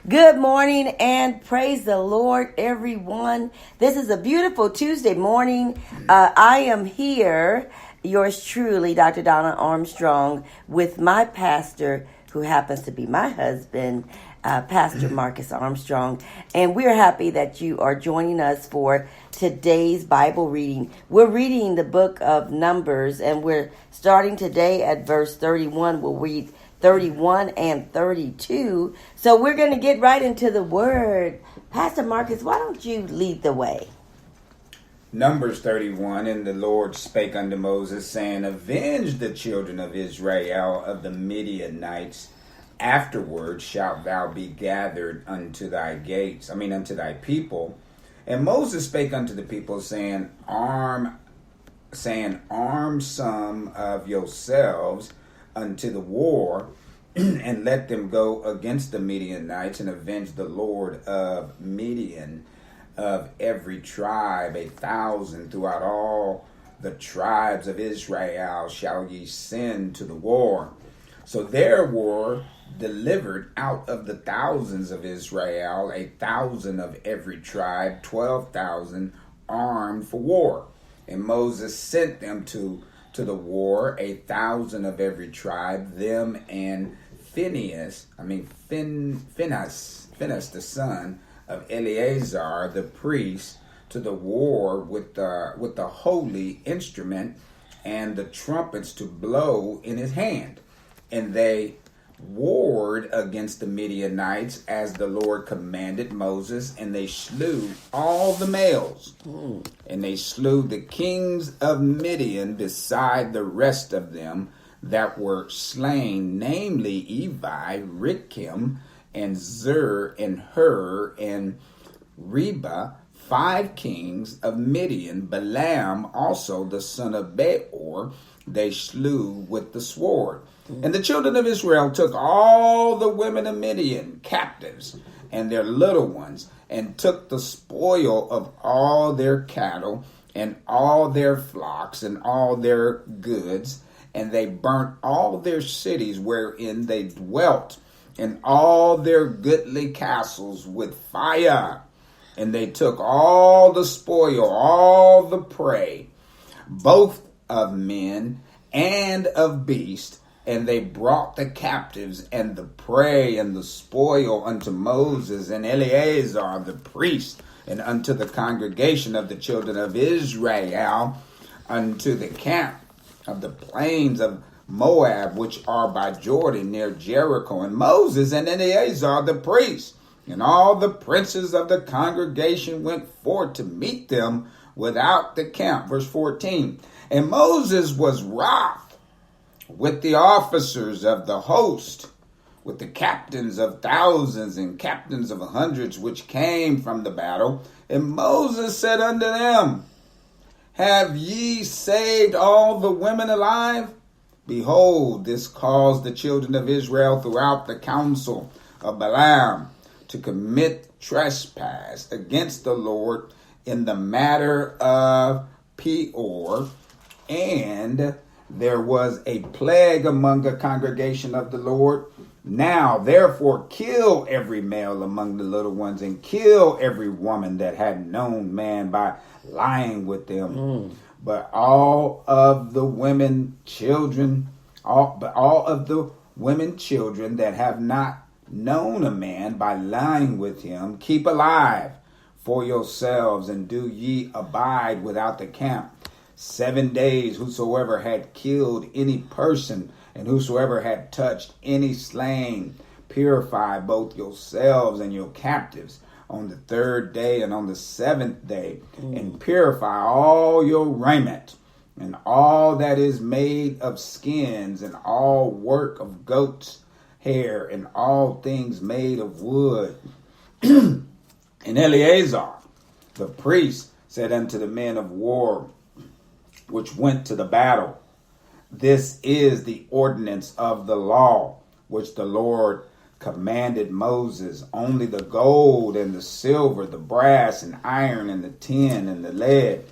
Good morning and praise the Lord, everyone. This is a beautiful Tuesday morning. I am here, yours truly, Dr. Donna Armstrong, with my pastor, who happens to be my husband, Pastor Marcus Armstrong. And we're happy that you are joining us for today's Bible reading. We're reading the book of Numbers, and we're starting today at verse 31. We'll read 31 and 32. So we're going to get right into the word. Pastor Marcus, why don't you lead the way? Numbers 31, and the Lord spake unto Moses, saying, Avenge the children of Israel of the Midianites. Afterward shalt thou be gathered unto thy gates, unto thy people. And Moses spake unto the people, saying, Arm some of yourselves unto the war, and let them go against the Midianites, and avenge the Lord of Midian of every tribe 1,000 throughout all the tribes of Israel shall ye send to the war. So there were delivered out of the thousands of Israel 1,000 of every tribe, 12,000 armed for war. And Moses sent them to the war, 1,000 of every tribe, them and Phinehas, the son of Eleazar, the priest, to the war with the holy instrument and the trumpets to blow in his hand. And they warred against the Midianites as the Lord commanded Moses, and they slew all the males. And they slew the kings of Midian beside the rest of them that were slain, namely Evi, Rickim, and Zur, and Hur, and Reba, 5 kings of Midian. Balaam also, the son of Beor, they slew with the sword. And the children of Israel took all the women of Midian captives and their little ones, and took the spoil of all their cattle and all their flocks and all their goods, and they burnt all their cities wherein they dwelt, and all their goodly castles with fire. And they took all the spoil, all the prey, both of men and of beasts, and they brought the captives and the prey and the spoil unto Moses and Eleazar the priest, and unto the congregation of the children of Israel, unto the camp of the plains of Moab, which are by Jordan near Jericho. And Moses and Eleazar the priest and all the princes of the congregation went forth to meet them without the camp. Verse 14. And Moses was wroth with the officers of the host, with the captains of thousands and captains of hundreds, which came from the battle. And Moses said unto them, Have ye saved all the women alive? Behold, this caused the children of Israel throughout the council of Balaam to commit trespass against the Lord in the matter of Peor, and there was a plague among the congregation of the Lord. Now, therefore, kill every male among the little ones, and kill every woman that had known man by lying with them. But all of the women children that have not known a man by lying with him, keep alive for yourselves, and do ye abide without the camp 7 days. Whosoever had killed any person, and whosoever had touched any slain, purify both yourselves and your captives on the 3rd day and on the 7th day, and purify all your raiment, and all that is made of skins, and all work of goats' hair, and all things made of wood. And Eleazar the priest said unto the men of war which went to the battle, This is the ordinance of the law which the Lord commanded Moses. Only the gold and the silver, the brass and iron and the tin and the lead,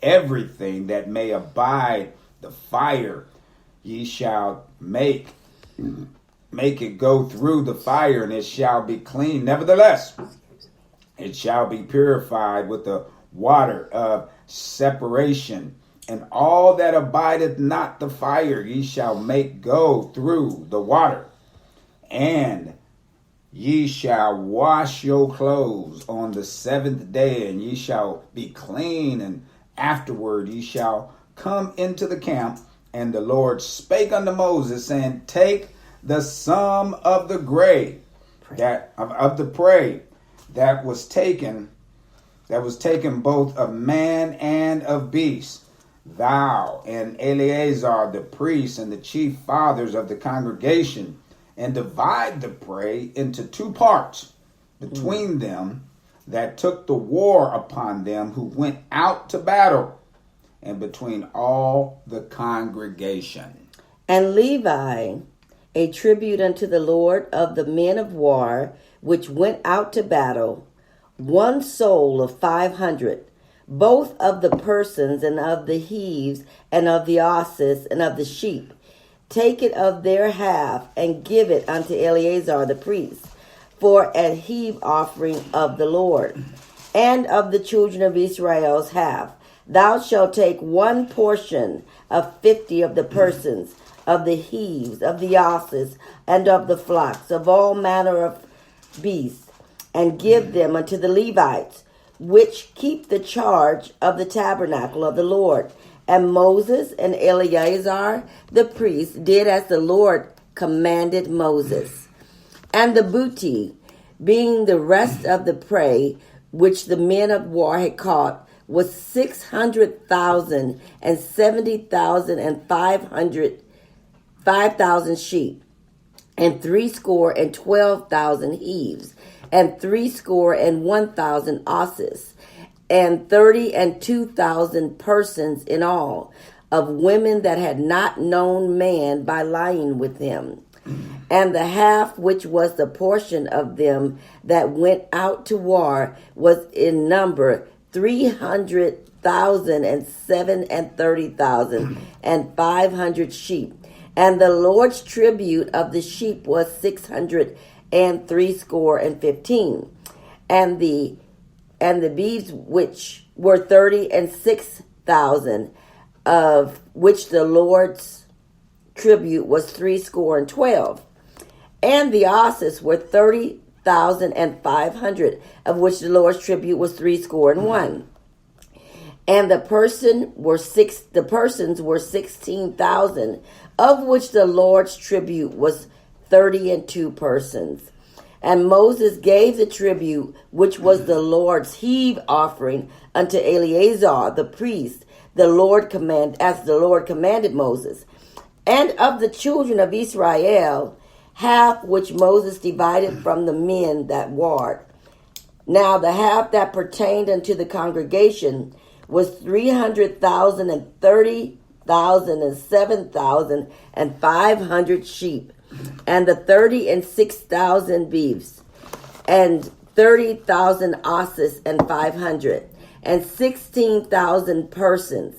everything that may abide the fire, ye shall make make it go through the fire, and it shall be clean. Nevertheless, it shall be purified with the water of separation. And all that abideth not the fire ye shall make go through the water. And ye shall wash your clothes on the seventh day, and ye shall be clean. And afterward ye shall come into the camp. And the Lord spake unto Moses, saying, take the sum of the grave, that of the prey that was taken both of man and of beast. Thou and Eleazar the priest and the chief fathers of the congregation, and divide the prey into two parts between them that took the war upon them who went out to battle, and between all the congregation. And Levi, a tribute unto the Lord of the men of war, which went out to battle, one soul of 500, both of the persons and of the heaves and of the asses and of the sheep. Take it of their half and give it unto Eleazar the priest for an heave offering of the Lord. And of the children of Israel's half, thou shalt take one portion of 50 of the persons, of the heaves, of the asses, and of the flocks, of all manner of beasts, and give them unto the Levites, which keep the charge of the tabernacle of the Lord. And Moses and Eleazar the priest did as the Lord commanded Moses. And the booty, being the rest of the prey which the men of war had caught, was 600,000 and 70,000 and 5,000 sheep, and 12,000 heaves, and 1,000 asses, and 32,000 persons in all, of women that had not known man by lying with him. And the half which was the portion of them that went out to war was in number 300,000 and 30,000 and 500 sheep. And the Lord's tribute of the sheep was 615. And the beeves which were 36,000, of which the Lord's tribute was 12. And the asses were 30,500, of which the Lord's tribute was 1. And the persons were 16,000, of which the Lord's tribute was 32 persons. And Moses gave the tribute, which was the Lord's heave offering, unto Eleazar the priest, as the Lord commanded Moses. And of the children of Israel, half which Moses divided from the men that warred. Now the half that pertained unto the congregation was 300,000 and 30,000 and 7,000 and 500 sheep, and the 36,000 beeves, and 30,000 asses and 500, and 16,000 persons.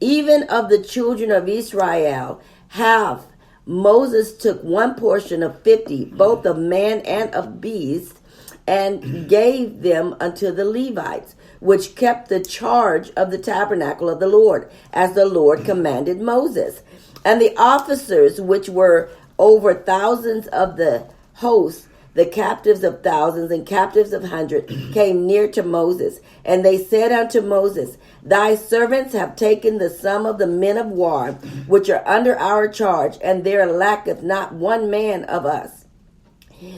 Even of the children of Israel, half Moses took one portion of 50, both of man and of beast, and gave them unto the Levites, which kept the charge of the tabernacle of the Lord, as the Lord commanded Moses. And the officers which were over thousands of the host, the captives of thousands and captives of hundreds, came near to Moses. And they said unto Moses, Thy servants have taken the sum of the men of war, which are under our charge, and there lacketh not one man of us.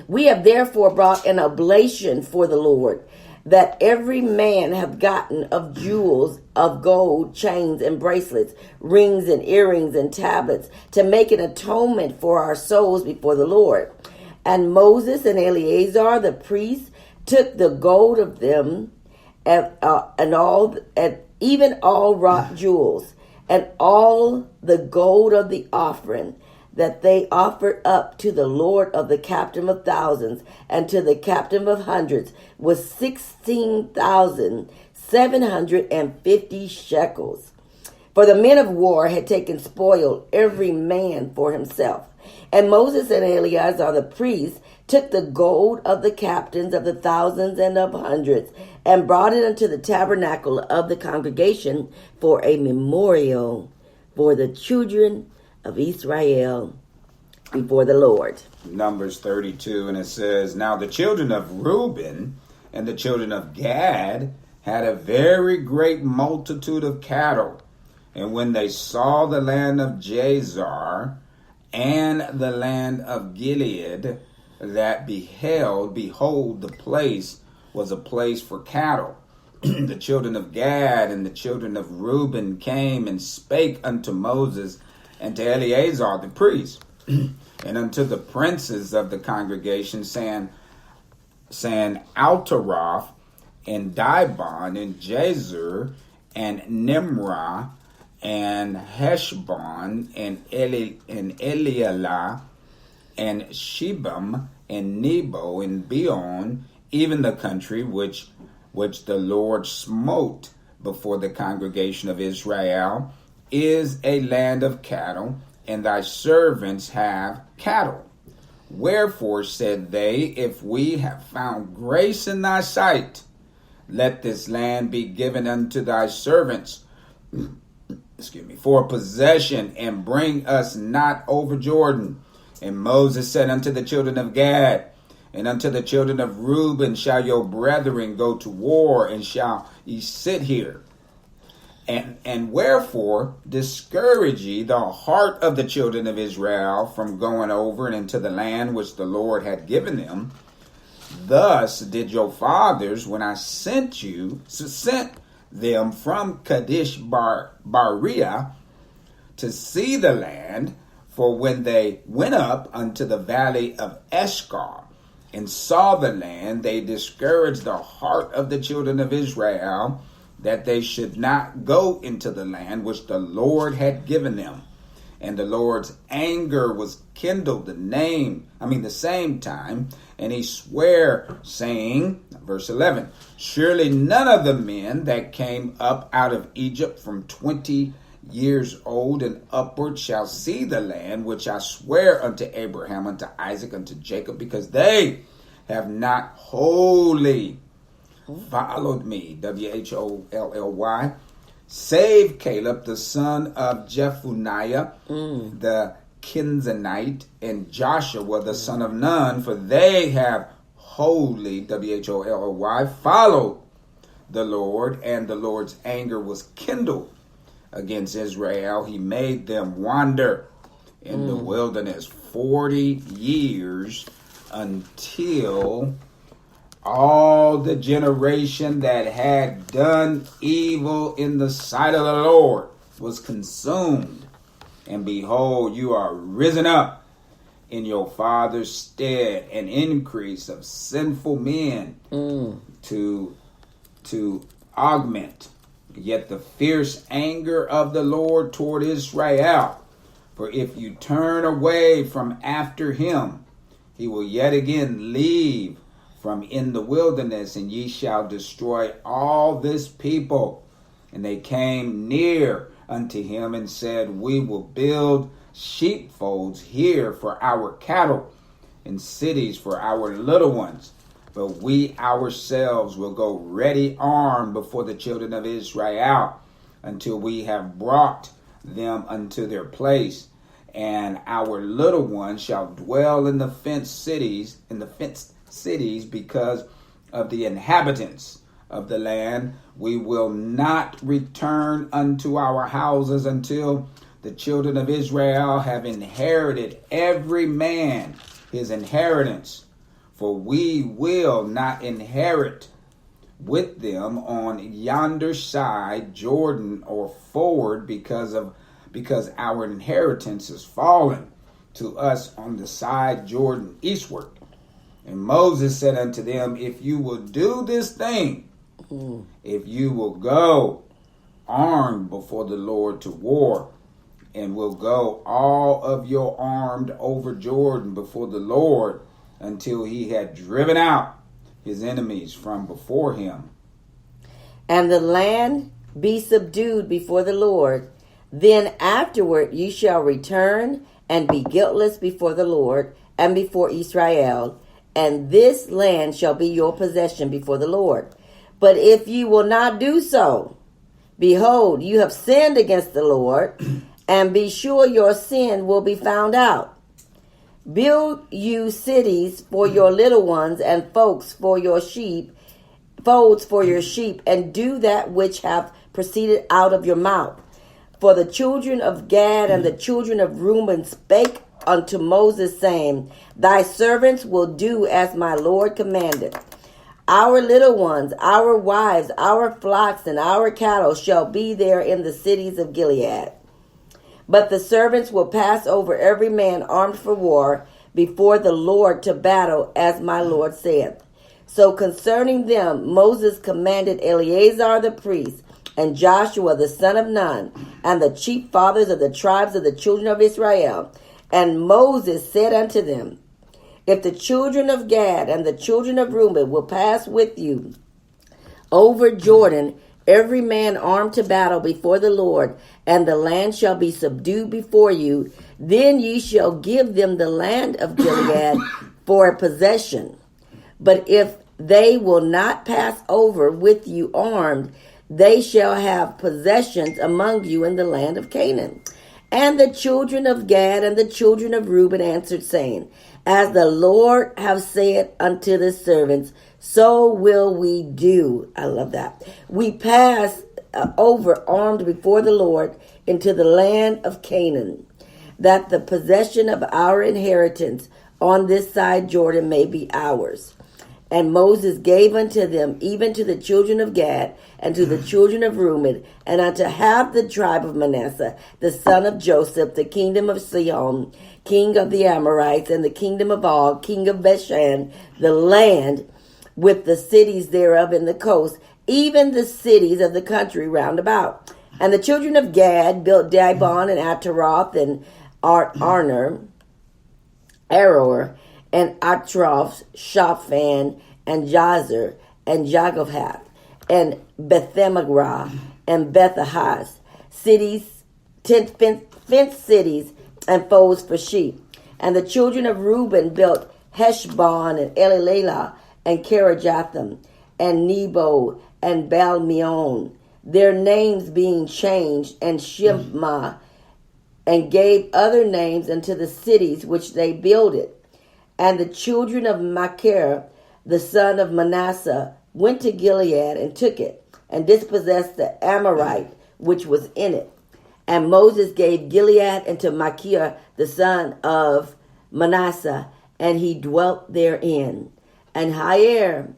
We have therefore brought an oblation for the Lord, that every man have gotten of jewels of gold, chains and bracelets, rings and earrings and tablets, to make an atonement for our souls before the Lord. And Moses and Eleazar the priest took the gold of them, and even all wrought jewels, and all the gold of the offering that they offered up to the Lord of the captain of thousands and to the captain of hundreds was 16,750 shekels. For the men of war had taken spoil every man for himself. And Moses and Eleazar the priest took the gold of the captains of the thousands and of hundreds, and brought it unto the tabernacle of the congregation for a memorial for the children of Israel before the Lord. Numbers 32, and it says, Now the children of Reuben and the children of Gad had a very great multitude of cattle. And when they saw the land of Jazer and the land of Gilead, that behold, the place was a place for cattle. The children of Gad and the children of Reuben came and spake unto Moses and to Eleazar the priest, and unto the princes of the congregation, saying, Altaroth and Dibon and Jazer and Nimrah and Heshbon and Elialah and Shebam and Nebo and Beon, even the country which the Lord smote before the congregation of Israel, is a land of cattle, and thy servants have cattle. Wherefore said they, If we have found grace in thy sight, let this land be given unto thy servants, for possession, and bring us not over Jordan. And Moses said unto the children of Gad, and unto the children of Reuben, Shall your brethren go to war, and shall ye sit here? And wherefore discourage ye the heart of the children of Israel from going over and into the land which the Lord had given them? Thus did your fathers, when I sent them from Kadesh Barnea to see the land. For when they went up unto the valley of Eshcol and saw the land, they discouraged the heart of the children of Israel, that they should not go into the land which the Lord had given them. And the Lord's anger was kindled the same time, and he sware, saying, verse 11, Surely none of the men that came up out of Egypt from 20 years old and upward shall see the land which I swear unto Abraham, unto Isaac, unto Jacob, because they have not wholly followed me, Wholly, save Caleb the son of Jephunneh, the Kenizzite, and Joshua the son of Nun, for they have wholly, Wholly, followed the Lord, and the Lord's anger was kindled against Israel. He made them wander in the wilderness 40 years, until all the generation that had done evil in the sight of the Lord was consumed. And behold, you are risen up in your father's stead, an increase of sinful men to augment. Yet the fierce anger of the Lord toward Israel. For if you turn away from after him, he will yet again leave from in the wilderness, and ye shall destroy all this people. And they came near unto him and said, We will build sheepfolds here for our cattle, and cities for our little ones. But we ourselves will go ready armed before the children of Israel, until we have brought them unto their place. And our little ones shall dwell in the fenced cities, because of the inhabitants of the land. We will not return unto our houses until the children of Israel have inherited every man his inheritance. For we will not inherit with them on yonder side Jordan or forward, because our inheritance is fallen to us on the side Jordan eastward. And Moses said unto them, If you will do this thing, if you will go armed before the Lord to war, and will go all of your armed over Jordan before the Lord, until he had driven out his enemies from before him, and the land be subdued before the Lord, then afterward ye shall return and be guiltless before the Lord and before Israel, and this land shall be your possession before the Lord. But if you will not do so, behold, you have sinned against the Lord, and be sure your sin will be found out. Build you cities for your little ones and folds for your sheep, and do that which have proceeded out of your mouth. For the children of Gad and the children of Reuben spake unto Moses, saying, Thy servants will do as my Lord commanded. Our little ones, our wives, our flocks, and our cattle shall be there in the cities of Gilead. But the servants will pass over every man armed for war before the Lord to battle, as my Lord saith. So concerning them, Moses commanded Eleazar the priest, and Joshua the son of Nun, and the chief fathers of the tribes of the children of Israel. And Moses said unto them, If the children of Gad and the children of Reuben will pass with you over Jordan, every man armed to battle before the Lord, and the land shall be subdued before you, then ye shall give them the land of Gilead for a possession. But if they will not pass over with you armed, they shall have possessions among you in the land of Canaan. And the children of Gad and the children of Reuben answered, saying, As the Lord have said unto the servants, so will we do. I love that. We pass over armed before the Lord into the land of Canaan, that the possession of our inheritance on this side Jordan may be ours. And Moses gave unto them, even to the children of Gad, and to the children of Reuben, and unto half the tribe of Manasseh, the son of Joseph, the kingdom of Sihon, king of the Amorites, and the kingdom of Og, king of Bashan, the land with the cities thereof in the coast, even the cities of the country round about. And the children of Gad built Dibon and Ataroth and Arner, and Atroth, Shaphan, and Jazer, and Jagahath, and Bethemagrah, and Bethahaz, cities, fenced cities, and folds for sheep. And the children of Reuben built Heshbon, and Elilah, and Karajathim, and Nebo, and Baal-meon, their names being changed, and Shimma, and gave other names unto the cities which they builded. And the children of Machir, the son of Manasseh, went to Gilead and took it, and dispossessed the Amorite which was in it. And Moses gave Gilead unto Machir, the son of Manasseh, and he dwelt therein. And Jair,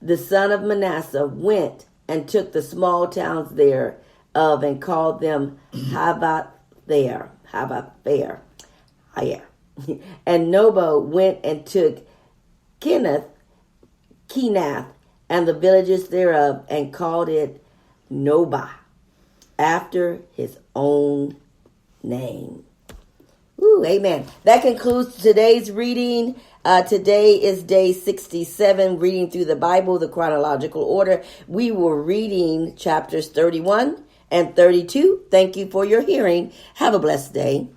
the son of Manasseh, went and took the small towns thereof, and called them Havath there. And Nobo went and took Kenath, and the villages thereof, and called it Nobah, after his own name. Ooh, amen. That concludes today's reading. Today is day 67, reading through the Bible, the chronological order. We were reading chapters 31 and 32. Thank you for your hearing. Have a blessed day.